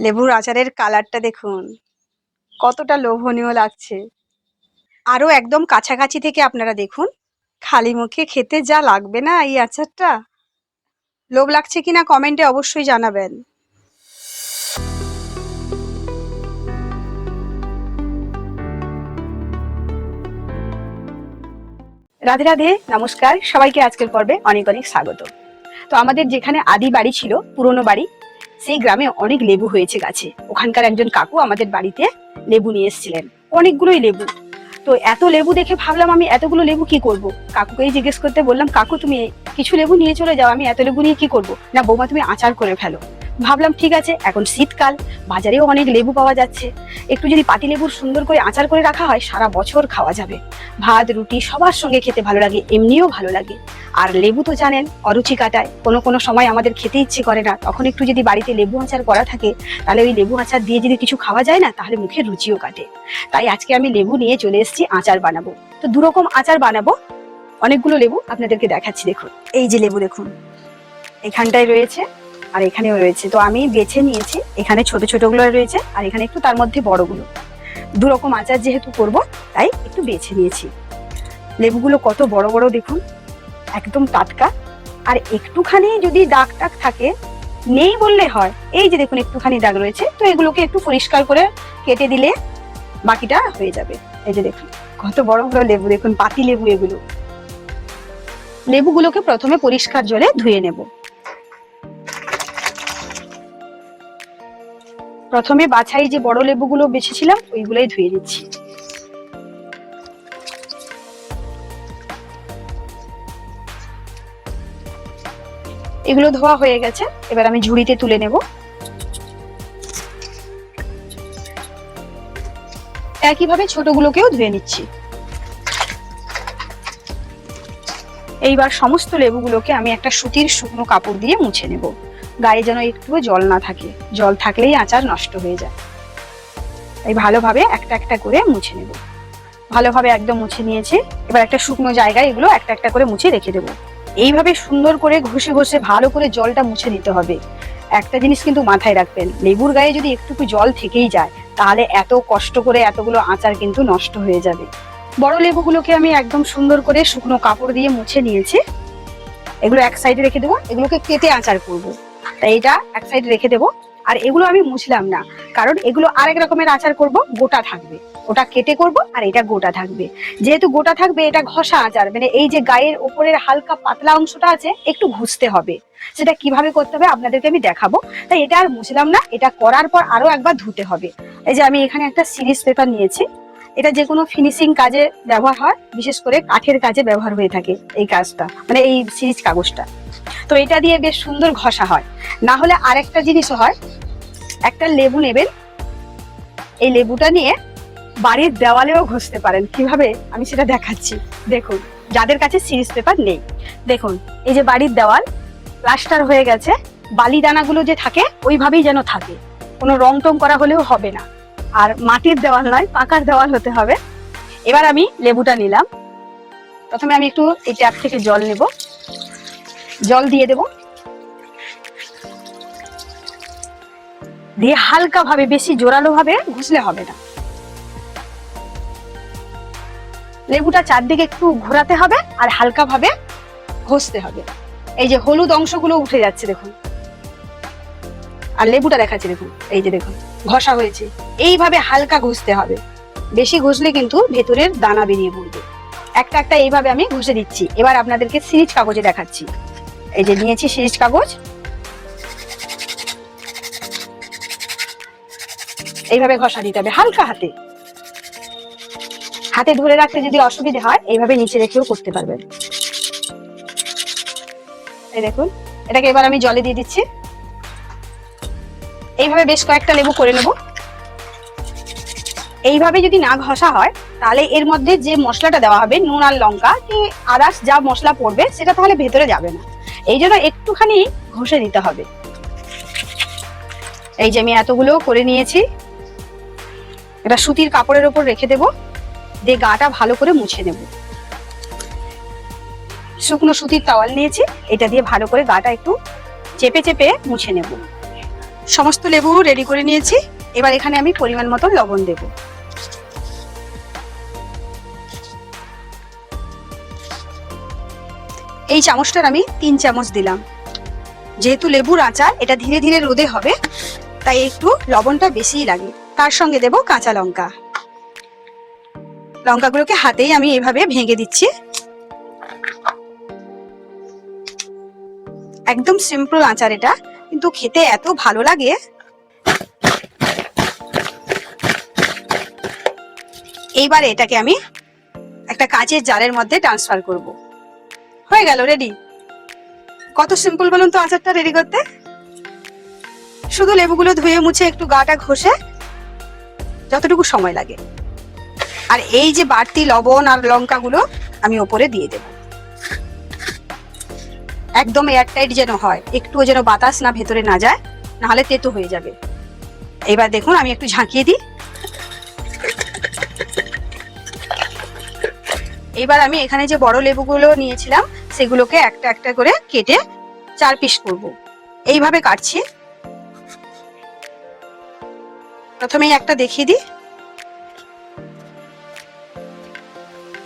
লেবুর আচারের কালারটা দেখুন, কতটা লোভনীয় লাগছে। আরো একদম কাছাকাছি থেকে আপনারা দেখুন, খালি মুখে খেতে যা লাগবে না এই আচারটা। লোভ লাগছে কিনা কমেন্টে অবশ্যই জানাবেন। রাধে রাধে, নমস্কার সবাইকে। আজকের পর্বে অনেক অনেক স্বাগত। তো আমাদের যেখানে আদি বাড়ি ছিল, পুরনো বাড়ি, সেই গ্রামে অনেক লেবু হয়েছে গাছে। ওখানকার একজন কাকু আমাদের বাড়িতে লেবু নিয়ে এসেছিলেন, অনেকগুলোই লেবু। তো এত লেবু দেখে ভাবলাম আমি এতগুলো লেবু কি করব। কাকুকেই জিজ্ঞেস করতে বললাম, কাকু তুমি কিছু লেবু নিয়ে চলে যাও, আমি এত লেবু নিয়ে কি করব। না বৌমা তুমি আচার করে ফেলো। ভাবলাম ঠিক আছে, এখন শীতকাল, বাজারেও অনেক লেবু পাওয়া যাচ্ছে, একটু যদি পাতি লেবুর সুন্দর করে আচার করে রাখা হয় সারা বছর খাওয়া যাবে। ভাত রুটি সবার সঙ্গে খেতে ভালো লাগে, এমনিও ভালো লাগে। আর লেবু তো জানেন অরুচি কাটায়, কোনো কোনো সময় আমাদের খেতে ইচ্ছে করে না, তখন একটু যদি বাড়িতে লেবু আচার করা থাকে তাহলে ওই লেবু আচার দিয়ে যদি কিছু খাওয়া যায় না, তাহলে মুখের রুচিও কাটে। তাই আজকে আমি লেবু নিয়ে চলে এসেছি আচার বানাবো। তো দুরকম আচার বানাবো, অনেকগুলো লেবু আপনাদেরকে দেখাচ্ছি। দেখুন এই যে লেবু দেখুন, এখানটায় রয়েছে আর এখানেও রয়েছে। তো আমি বেছে নিয়েছি, এখানে ছোট ছোটগুলো রয়েছে আর এখানে একটু তার মধ্যে বড়গুলো। দুরকম আচার যেহেতু করব তাই একটু বেছে নিয়েছি। লেবুগুলো কত বড় বড় দেখুন, একদম টাটকা। আর একটুখানি যদি দাগ টাগ থাকে, নেই বললে হয়, এই যে দেখুন একটুখানি দাগ রয়েছে, তো এগুলোকে একটু পরিষ্কার করে কেটে দিলে বাকিটা হয়ে যাবে। এই যে দেখুন কত বড় বড় লেবু, দেখুন পাতি লেবু এগুলো। লেবুগুলোকে প্রথমে পরিষ্কার জলে ধুয়ে নেব। প্রথমে বাছাই যে বড় লেবুগুলো বেছেছিলাম ওইগুলোই ধুয়ে দিচ্ছি। এগুলো ধোয়া হয়ে গেছে, এবার আমি ঝুড়িতে তুলে নেব। একইভাবে ছোটগুলোকেও ধুয়ে নিচ্ছি। এইবার সমস্ত লেবুগুলোকে আমি একটা সুতির শুকনো কাপড় দিয়ে মুছে নেব, গায়ে যেন একটু জল না থাকে, জল থাকলেই আচার নষ্ট হয়ে যায়। তাই ভালোভাবে একটা একটা করে মুছে নেব। ভালোভাবে একদম মুছে নিয়েছি, এবার একটা শুকনো জায়গায় এগুলো একটা একটা করে মুছে রেখে দেবো। এইভাবে সুন্দর করে ঘষে ঘষে ভালো করে জলটা মুছে নিতে হবে। একটা জিনিস কিন্তু মাথায় রাখবেন, লেবুর গায়ে যদি একটুকু জল থেকেই যায় তাহলে এত কষ্ট করে এতগুলো আচার কিন্তু নষ্ট হয়ে যাবে। বড় লেবুগুলোকে আমি একদম সুন্দর করে শুকনো কাপড় দিয়ে মুছে নিয়েছি। এগুলো এক সাইডে রেখে দেবো, এগুলোকে কেটে আচার করব। তাই এটা এক সাইডে রেখে দেবো। আর এগুলো আমি মুছলাম না, কারণ এগুলো আরেক রকমের আচার করব, গোটা থাকবে। ওটা কেটে করব আর এটা গোটা থাকবে। যেহেতু গোটা থাকবে, এটা ঘষা আচার, মানে এই যে গায়ের ওপরের হালকা পাতলা অংশটা আছে একটু ঘষতে হবে। সেটা কিভাবে করতে হবে আপনাদেরকে আমি দেখাবো। তাই এটা আর মুছলাম না, এটা করার পর আরো একবার ধুতে হবে। এই যে আমি এখানে একটা সিরিজ পেপার নিয়েছি, এটা যে কোনো ফিনিশিং কাজে ব্যবহার হয়, বিশেষ করে কাঠের কাজে ব্যবহার হয়ে থাকে এই কাজটা, মানে এই সিরিজ কাগজটা। তো এটা দিয়ে বেশ সুন্দর ঘষা হয়। না হলে আরেকটা জিনিসও হয়, একটা লেবু নেবেন, এই লেবুটা নিয়ে বাড়ির দেওয়ালেও ঘষতে পারেন। কিভাবে আমি সেটা দেখাচ্ছি। দেখুন যাদের কাছে সিরিজ পেপার নেই, দেখুন এই যে বাড়ির দেওয়াল প্লাস্টার হয়ে গেছে, বালি দানাগুলো যে থাকে ওইভাবেই যেন থাকে, কোনো রং টং করা হলেও হবে না। আর মাটির দেওয়াল নয়, পাকার দেওয়াল হতে হবে। এবার আমি লেবুটা নিলাম, প্রথমে আমি একটু এই ট্যাপ থেকে জল নেব, জল দিয়ে দেব, দিয়ে হালকা ভাবে, বেশি জোরালো ভাবে ঘষলে হবে না, লেবুটা চারদিকে একটু ঘোরাতে হবে আর হালকা ভাবে ঘষতে হবে। এই যে হলুদ অংশগুলো উঠে যাচ্ছে দেখুন, আর লেবুটা দেখাচ্ছে দেখুন, এই যে দেখুন ঘষা হয়েছে। এইভাবে হালকা ঘষতে হবে, বেশি ঘষলে কিন্তু ভেতরের দানা বেরিয়ে পড়বে। একটা একটা এইভাবে আমি ঘষে দিচ্ছি। এবার আপনাদেরকে সিরিজ কাগজে দেখাচ্ছি। এই যে নিয়েছি সিরিজ কাগজ, এইভাবে ঘষা দিতে হবে হালকা হাতে। হাতে ধরে রাখতে যদি অসুবিধা হয় এইভাবে নিচে রেখেও করতে পারবেন। এই দেখুন, এটাকে এবার আমি জলে দিয়ে দিচ্ছি। এইভাবে বেশ কয়েকটা লেবু করে নেব। এইভাবে যদি না ঘষা হয় তাহলে এর মধ্যে যে মশলাটা দেওয়া হবে, নুন আর লঙ্কা কি আদার্স যা মশলা পড়বে, সেটা তাহলে ভেতরে যাবে না। এই জন্য একটুখানি ঘষে দিতে হবে। এই যে আমি এতগুলো করে নিয়েছি, এটা সুতির কাপড়ের উপর রেখে দেব, দিয়ে গাটা ভালো করে মুছে নেব। শুকনো সুতির তাওয়াল নিয়েছি, এটা দিয়ে ভালো করে গাটা একটু চেপে চেপে মুছে নেব। সমস্ত লেবু রেডি করে নিয়েছি। এবার এখানে আমি পরিমাণ মতো লবণ দেব। এই চামচটার আমি 3 চামচ দিলাম। যেহেতু লেবুর আচার, এটা ধীরে ধীরে রোদে হবে, তাই একটু লবণটা বেশিই লাগে। তার সঙ্গে দেব কাঁচা লঙ্কা। লঙ্কাগুলোকে হাতেই আমি এভাবে ভেঙে দিচ্ছি। একদম সিম্পল আচার এটা, কিন্তু খেতে এত ভালো লাগে। এইবারে এটাকে আমি একটা কাঁচের জারের মধ্যে ট্রান্সফার করব। হয়ে গেল, রেডি। কত সিম্পল বলুন তো আচারটা রেডি করতে। শুধু লেবুগুলো ধুয়ে মুছে একটু গাটা ঘষে যতটুকু সময় লাগে। আর এই যে বাড়তি লবণ আর লঙ্কাগুলো আমি ওপরে দিয়ে দেব। একদম এয়ারটাইট যেন হয়, একটুও যেন বাতাস না ভেতরে না যায়, নাহলে তেতো হয়ে যাবে। এবার দেখুন আমি একটু ঝাঁকিয়ে দিই। এবার আমি এখানে যে বড় লেবুগুলো নিয়েছিলাম সেগুলোকে একটা একটা করে কেটে 4 পিস করব। এইভাবে কাটছি। প্রথমেই একটা দেখিয়ে দিই।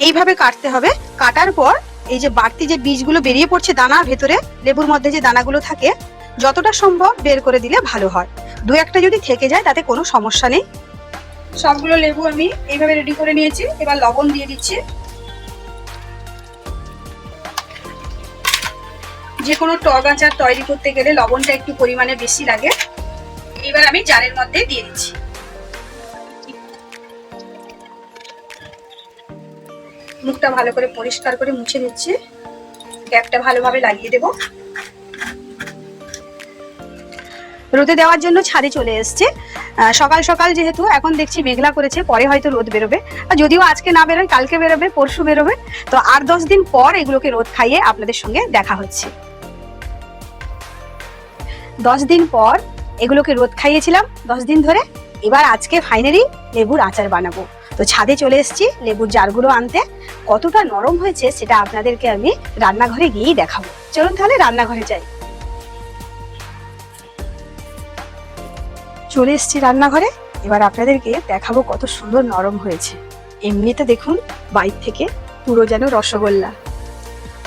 এইভাবে কাটতে হবে। কাটার পর এই যে বাড়তি যে বীজগুলো বেরিয়ে পড়ছে দানা ভেতরে, লেবুর মধ্যে যে দানাগুলো থাকে, যতটা সম্ভব বের করে দিলে ভালো হয়। 2-1টা যদি থেকে যায় তাতে কোনো সমস্যা নেই। সবগুলো লেবু আমি এইভাবে রেডি করে নিয়েছি। এবার লবণ দিয়ে দিচ্ছি। যে কোনো টক আচার তৈরি করতে গেলে লবণটা একটু পরিমাণে বেশি লাগে। এবার আমি জারের মধ্যে দিয়ে দিচ্ছি। মুখটা ভালো করে পরিষ্কার করে মুছে নিচ্ছি। ক্যাপটা ভালোভাবে লাগিয়ে দেব। রোদে দেওয়ার জন্য ছাদে চলে এসছে। সকাল সকাল যেহেতু, এখন দেখছি মেঘলা করেছে, পরে হয়তো রোদ বেরোবে। যদিও আজকে না বেরোয়, কালকে বেরোবে, পরশু বেরোবে। তো 8-10 দিন পর এগুলোকে রোদ খাইয়ে আপনাদের সঙ্গে দেখা হচ্ছে। 10 দিন পর এগুলোকে রোদ খাইয়েছিলাম 10 দিন ধরে। এবার আজকে ফাইনালি লেবুর আচার বানাবো। তো ছাদে চলে এসেছি লেবুর জারগুলো আনতে। কতটা নরম হয়েছে সেটা আপনাদেরকে আমি রান্নাঘরে গিয়েই দেখাবো। চলুন তাহলে রান্নাঘরে যাই। চলে এসেছি রান্নাঘরে। এবার আপনাদেরকে দেখাবো কত সুন্দর নরম হয়েছে। এমনিতে দেখুন বাইরে থেকে পুরো যেন রসগোল্লা।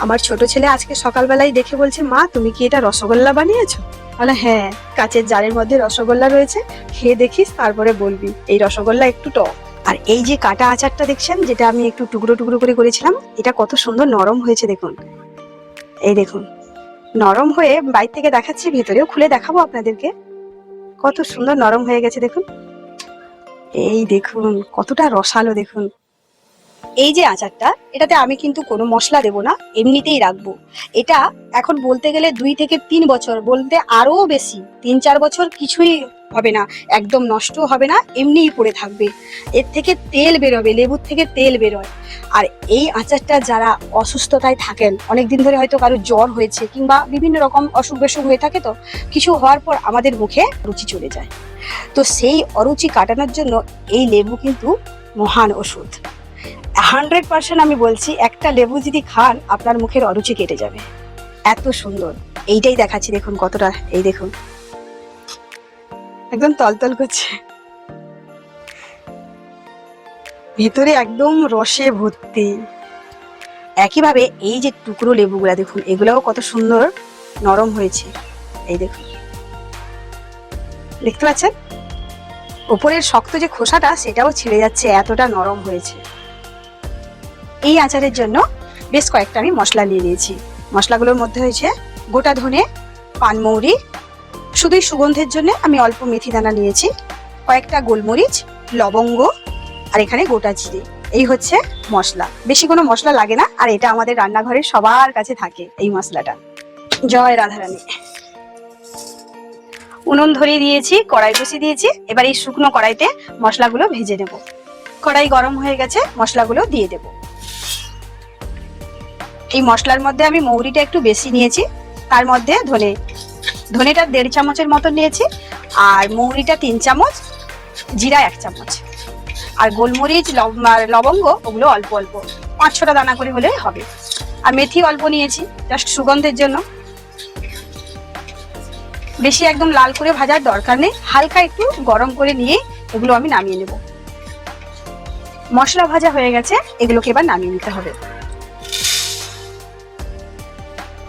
আমার ছোট ছেলে আজকে সকালবেলায় দেখে বলছে, মা তুমি কি এটা রসগোল্লা বানিয়েছো? বলে হ্যাঁ, কাচের জারের মধ্যে রসগোল্লা রয়েছে, খেয়ে দেখিস তারপরে বলবি এই রসগোল্লা একটু টক। আর এই যে কাটা আচারটা দেখছেন, যেটা আমি একটু টুকরো টুকরো করে করেছিলাম, এটা কত সুন্দর নরম হয়েছে দেখুন। এই দেখুন নরম হয়ে বাইরে থেকে দেখাচ্ছি, ভেতরেও খুলে দেখাবো আপনাদেরকে। কত সুন্দর নরম হয়ে গেছে দেখুন। এই দেখুন কতটা রসালো দেখুন। এই যে আচারটা, এটাতে আমি কিন্তু কোনো মশলা দেব না, এমনিতেই রাখবো। এটা এখন বলতে গেলে 2 থেকে 3 বছর, বলতে আরো বেশি, 3-4 বছর কিছুই হবে না, একদম নষ্ট হবে না, এমনিই পড়ে থাকবে। এর থেকে তেল বেরোবে, লেবুর থেকে তেল বেরোয়। আর এই আচারটা যারা অসুস্থতায় থাকেন, অনেকদিন ধরে হয়তো কারো জ্বর হয়েছে কিংবা বিভিন্ন রকম অসুখ বিসুখ হয়ে থাকে, তো কিছু হওয়ার পর আমাদের মুখে রুচি চলে যায়। তো সেই অরুচি কাটানোর জন্য এই লেবু কিন্তু মহান ওষুধ। 100% আমি বলছি, একটা লেবু যদি খান আপনার মুখের অরুচি কেটে যাবে। এত সুন্দর। এইটাই দেখাচ্ছি দেখুন কতটা, এই দেখুন একদম তলতল করছে, ভেতরে একদম রসে ভর্তি। একইভাবে এই যে টুকরো লেবুগুলা দেখুন, এগুলাও কত সুন্দর নরম হয়েছে। এই দেখুন, দেখতে পাচ্ছেন উপরের শক্ত যে খোসাটা সেটাও ছিঁড়ে যাচ্ছে, এতটা নরম হয়েছে। এই আচারের জন্য বেশ কয়েকটা আমি মশলা নিয়ে নিয়েছি। মশলাগুলোর মধ্যে হয়েছে গোটা ধনে, পানমৌরি, শুধুই সুগন্ধের জন্য আমি অল্প মেথি দানা নিয়েছি, কয়েকটা গোলমরিচ, লবঙ্গ, আর এখানে গোটা জিরে। এই হচ্ছে মশলা। বেশি কোনো মশলা লাগে না, আর এটা আমাদের রান্নাঘরে সবার কাছে থাকে এই মশলাটা। জয় রাধারানী। উনুন ধরিয়ে দিয়েছি, কড়াই বসিয়ে দিয়েছি। এবার এই শুকনো কড়াইতে মশলাগুলো ভেজে নেব। কড়াই গরম হয়ে গেছে, মশলাগুলো দিয়ে দেব। এই মশলার মধ্যে আমি মৌরিটা একটু বেশি নিয়েছি, তার মধ্যে ধনেটা 1.5 চামচের মতো নিয়েছি, আর মৌরিটা 3 চামচ, জিরা 1 চামচ, আর গোলমরিচ লবঙ্গ ওগুলো অল্প অল্প 5-6টা দানা করে হলে হবে। আর মেথি অল্প নিয়েছি, জাস্ট সুগন্ধের জন্য। বেশি একদম লাল করে ভাজার দরকার নেই, হালকা একটু গরম করে নিয়ে এগুলো আমি নামিয়ে নেব। মশলা ভাজা হয়ে গেছে, এগুলোকে এবার নামিয়ে নিতে হবে।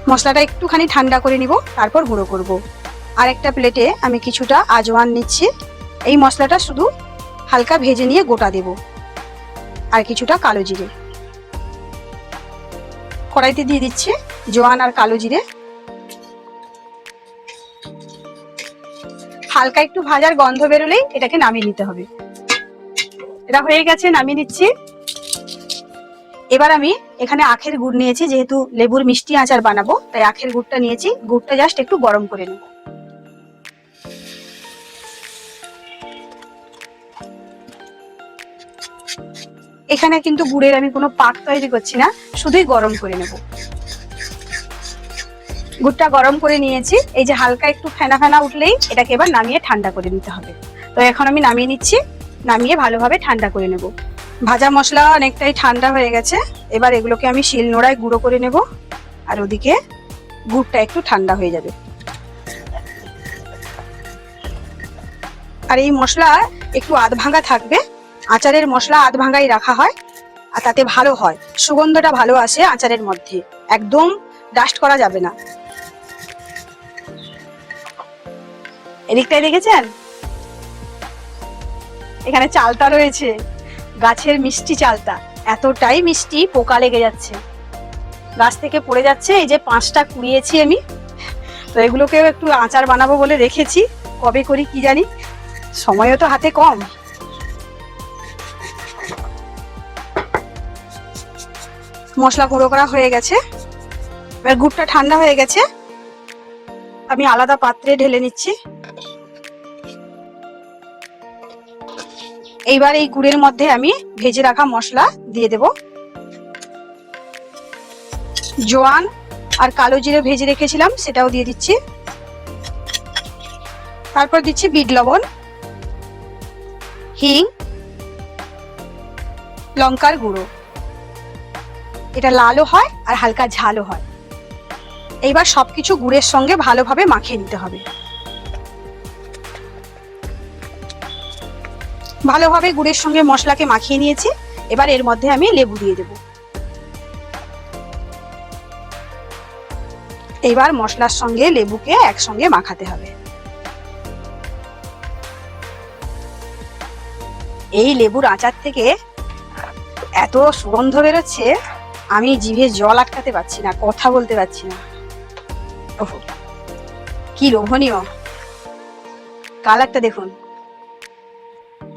মশলাটা একটুখানি ঠান্ডা করে নিব, তারপর গুঁড়ো করব। আর একটা প্লেটে আমি কিছুটা আজওয়ান নিচ্ছি। এই মশলাটা শুধু হালকা ভেজে নিয়ে গোটা দেব। আর কিছুটা কালো জিরে কড়াইতে দিয়ে দিচ্ছি, জোয়ান আর কালো জিরে। হালকা একটু ভাজার গন্ধ বেরোলেই এটাকে নামিয়ে নিতে হবে। এটা হয়ে গেছে, নামিয়ে নিচ্ছি। এবার আমি এখানে আখের গুড় নিয়েছি, যেহেতু লেবুর মিষ্টি আচার বানাবো তাই আখের গুড়টা নিয়েছি। গুড়টা জাস্ট একটু গরম করে নেব। এখানে কিন্তু গুড়ের আমি কোনো পাক তৈরি করছি না, শুধুই গরম করে নেব। গুড়টা গরম করে নিয়েছি। এই যে হালকা একটু ফেনা ফেনা উঠলেই এটাকে এবার নামিয়ে ঠান্ডা করে নিতে হবে। তো এখন আমি নামিয়ে নিচ্ছি, নামিয়ে ভালোভাবে ঠান্ডা করে নেব। ভাজা মশলা অনেকটাই ঠান্ডা হয়ে গেছে। এবার এগুলোকে আমি শিলনোড়ায় গুঁড়ো করে নেব। আর ওদিকে গুড়টা একটু ঠান্ডা হয়ে যাবে। আর এই মশলা একটু আধ ভাঙা থাকবে। আচারের মশলা আধ ভাঙাই রাখা হয়, আর তাতে ভালো হয়, সুগন্ধটা ভালো আসে আচারের মধ্যে। একদম ডাস্ট করা যাবে না। এদিকটাই দেখেছেন, এখানে চালতা রয়েছে, গাছের মিষ্টি চালতা। এতটাই মিষ্টি, পোকা লেগে যাচ্ছে, গাছ থেকে পড়ে যাচ্ছে। এই যে 5টা কুড়িয়েছি আমি, তো এগুলোকেও একটু আচার বানাবো বলে রেখেছি। কবে করি কি জানি, সময়ও তো হাতে কম। মশলা গুঁড়ো করা হয়ে গেছে। এবার গুড়টা ঠান্ডা হয়ে গেছে, আমি আলাদা পাত্রে ঢেলে নিচ্ছি। এইবার এই গুড়ের মধ্যে আমি ভেজে রাখা মশলা দিয়ে দেব। জোয়ান আর কালো জিরে ভেজে রেখেছিলাম, সেটাও দিয়ে দিচ্ছি। তারপর দিচ্ছি বিট লবণ, হিং, লঙ্কার গুঁড়ো। এটা লালও হয় আর হালকা ঝালও হয়। এইবার সবকিছু গুড়ের সঙ্গে ভালোভাবে মাখিয়ে নিতে হবে। ভালোভাবে গুড়ের সঙ্গে মশলাকে মাখিয়ে নিয়েছি। এবার এর মধ্যে আমি লেবু দিয়ে দেব। এবার মশলার সঙ্গে লেবুকে একসঙ্গে মাখাতে হবে। এই লেবুর আচার থেকে এত সুগন্ধ বেরোচ্ছে, আমি জিভে জল আটকাতে পারছি না, কথা বলতে পারছি না। ওহো, কি লোভনীয় কালারটা দেখুন,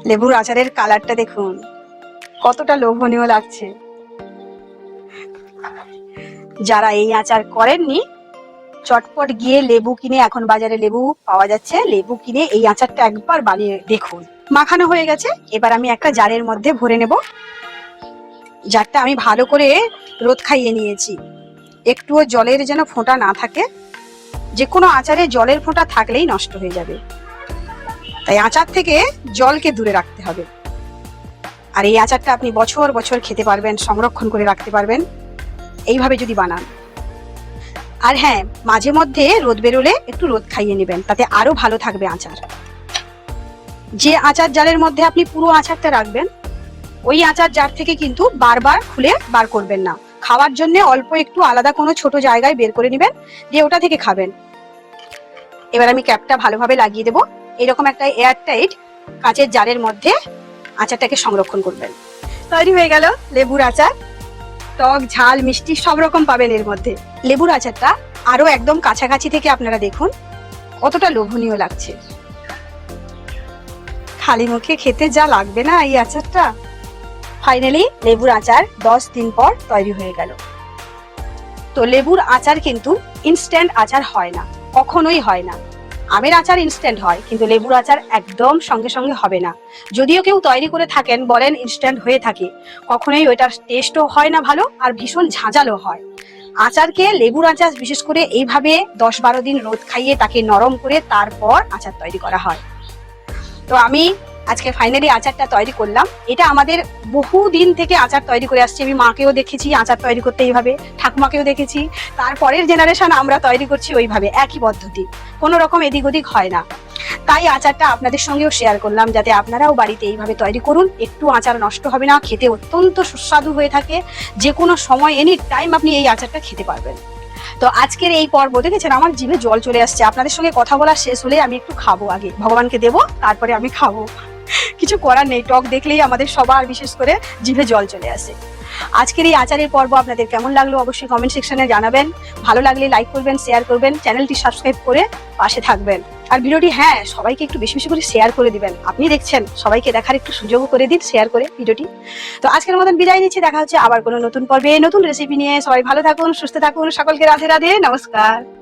লেবুর আচারের কালারটা দেখুন, কতটা লোভনীয় লাগছে। যারা এই আচার করেননি, চটপট গিয়ে লেবু কিনে, এখন বাজারে লেবু পাওয়া যাচ্ছে, লেবু কিনে এই আচারটা একবার বানিয়ে দেখুন। মাখানো হয়ে গেছে, এবার আমি একটা জারের মধ্যে ভরে নেব। জারটা আমি ভালো করে রোদ খাইয়ে নিয়েছি, একটুও জলের যেন ফোঁটা না থাকে। যে কোনো আচারে জলের ফোঁটা থাকলেই নষ্ট হয়ে যাবে, তাই আচার থেকে জলকে দূরে রাখতে হবে। আর এই আচারটা আপনি বছর বছর খেতে পারবেন, সংরক্ষণ করে রাখতে পারবেন এইভাবে যদি বানান। আর হ্যাঁ, মাঝে মধ্যে রোদ বেরোলে একটু রোদ খাইয়ে নেবেন, তাতে আরো ভালো থাকবে আচার। যে আচার জারের মধ্যে আপনি পুরো আচারটা রাখবেন, ওই আচার জার থেকে কিন্তু বারবার খুলে বার করবেন না। খাওয়ার জন্য অল্প একটু আলাদা কোনো ছোট জায়গায় বের করে নেবেন, দিয়ে ওটা থেকে খাবেন। এবার আমি ক্যাপটা ভালোভাবে লাগিয়ে দেবো। এরকম একটা এয়ারটাইট কাচের জারের মধ্যে আচারটাকে সংরক্ষণ করবেন। তৈরি হয়ে গেল লেবুর আচার। টক, ঝাল, মিষ্টি সব রকম পাবেন এর মধ্যে। লেবুর আচারটা আরো একদম কাছাকাছি থেকে আপনারা দেখুন কতটা লোভনীয় লাগছে। খালি মুখে খেতে যা লাগবে না এই আচারটা। ফাইনালি লেবুর আচার 10 দিন পর তৈরি হয়ে গেল। তো লেবুর আচার কিন্তু ইনস্ট্যান্ট আচার হয় না, কখনোই হয় না। আমের আচার ইনস্ট্যান্ট হয়, কিন্তু লেবুর আচার একদম সঙ্গে সঙ্গে হবে না। যদিও কেউ তৈরি করে থাকেন, বলেন ইনস্ট্যান্ট হয়ে থাকে, কখনোই ওইটার টেস্টও হয় না ভালো, আর ভীষণ ঝাঁঝালো হয়। আচারকে, লেবুর আচার বিশেষ করে এইভাবে 10-12 দিন রোদ খাইয়ে তাকে নরম করে তারপর আচার তৈরি করা হয়। তো আমি আজকে ফাইনালি আচারটা তৈরি করলাম। এটা আমাদের বহু দিন থেকে আচার তৈরি করে আসছে। আমি মাকেও দেখেছি আচার তৈরি করতে এইভাবে, ঠাকুমাকেও দেখেছি, তারপরের জেনারেশন আমরা তৈরি করছি ওইভাবে, একই পদ্ধতি, কোনো রকম এদিক ওদিক হয় না। তাই আচারটা আপনাদের সঙ্গেও শেয়ার করলাম, যাতে আপনারাও বাড়িতে এইভাবে তৈরি করুন। একটু আচার নষ্ট হবে না, খেতে অত্যন্ত সুস্বাদু হয়ে থাকে। যে কোনো সময় এনি টাইম আপনি এই আচারটা খেতে পারবেন। তো আজকের এই পর্ব দেখেছেন, আমার জিভে জল চলে আসছে। আপনাদের সঙ্গে কথা বলা শেষ হলে আমি একটু খাবো, আগে ভগবানকে দেবো, তারপরে আমি খাবো। কিছু করার নেই, টক দেখলেই আমাদের সবার বিশেষ করে জিভে জল চলে আসে। আজকের এই আচারের পর্ব আপনাদের কেমন লাগলো অবশ্যই কমেন্ট সেকশনে জানাবেন। ভালো লাগলে লাইক করবেন, শেয়ার করবেন, চ্যানেলটি সাবস্ক্রাইব করে পাশে থাকবেন। আর ভিডিওটি সবাইকে একটু বেশি বেশি করে শেয়ার করে দিবেন। আপনি দেখছেন, সবাইকে দেখার একটু সুযোগও করে দিন শেয়ার করে ভিডিওটি। তো আজকের মতন বিদায় নিচ্ছি, দেখা হচ্ছে আবার কোনো নতুন পর্বে নতুন রেসিপি নিয়ে। সবাই ভালো থাকুন, সুস্থ থাকুন, সকলকে রাধে রাধে, নমস্কার।